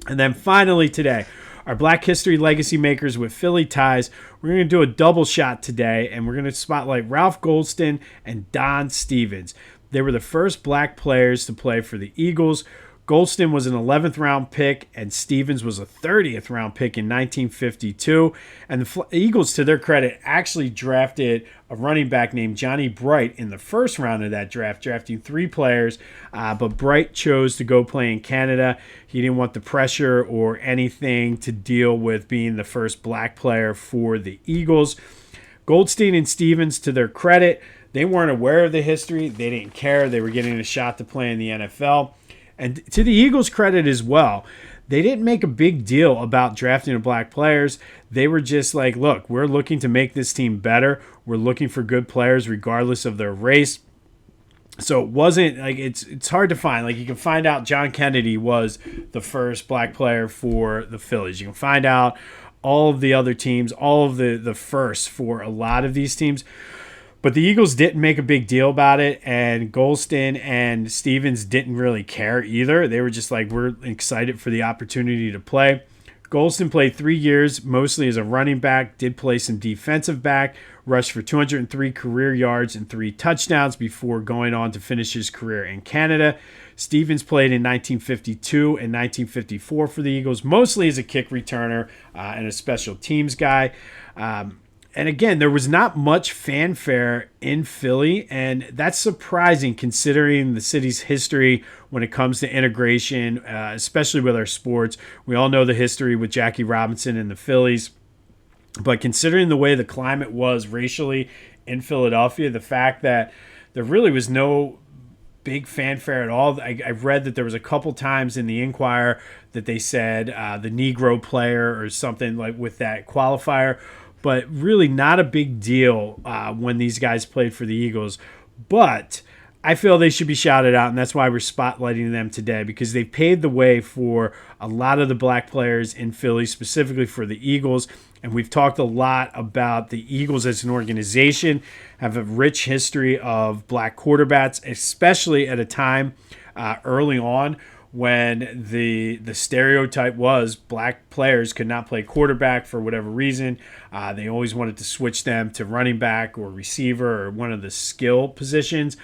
And then finally today, our Black History Legacy Makers with Philly ties. We're going to do a double shot today, and we're going to spotlight Ralph Goldston and Don Stevens. They were the first black players to play for the Eagles. Goldston was an 11th round pick, and Stevens was a 30th round pick in 1952. And the Eagles, to their credit, actually drafted a running back named Johnny Bright in the first round of that draft, drafting 3 players. But Bright chose to go play in Canada. He didn't want the pressure or anything to deal with being the first black player for the Eagles. Goldstein and Stevens, to their credit, they weren't aware of the history. They didn't care. They were getting a shot to play in the NFL. And to the Eagles' credit as well, they didn't make a big deal about drafting the black players. They were just like, look, we're looking to make this team better. We're looking for good players regardless of their race. So it wasn't like it's hard to find. Like, you can find out John Kennedy was the first black player for the Phillies. You can find out all of the other teams, all of the firsts for a lot of these teams. But the Eagles didn't make a big deal about it, and Goldston and Stevens didn't really care either. They were just like, we're excited for the opportunity to play. Goldston played 3 years, mostly as a running back, did play some defensive back, rushed for 203 career yards and 3 touchdowns before going on to finish his career in Canada. Stevens played in 1952 and 1954 for the Eagles, mostly as a kick returner and a special teams guy. And again, there was not much fanfare in Philly, and that's surprising considering the city's history when it comes to integration, especially with our sports. We all know the history with Jackie Robinson and the Phillies, but considering the way the climate was racially in Philadelphia, the fact that there really was no big fanfare at all. I read that there was a couple times in the Inquirer that they said the Negro player or something like with that qualifier, but really not a big deal when these guys played for the Eagles. But I feel they should be shouted out, and that's why we're spotlighting them today, because they paved the way for a lot of the black players in Philly, specifically for the Eagles. And we've talked a lot about the Eagles as an organization, have a rich history of black quarterbacks, especially at a time early on when the stereotype was black players could not play quarterback for whatever reason. They always wanted to switch them to running back or receiver or one of the skill positions.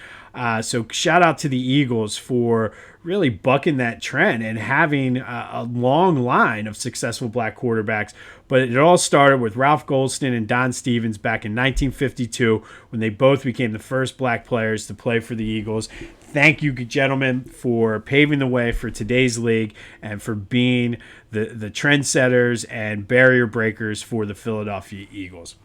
So shout out to the Eagles for really bucking that trend and having a long line of successful black quarterbacks. But it all started with Ralph Goldston and Don Stevens back in 1952 when they both became the first black players to play for the Eagles. Thank you, gentlemen, for paving the way for today's league and for being the trendsetters and barrier breakers for the Philadelphia Eagles.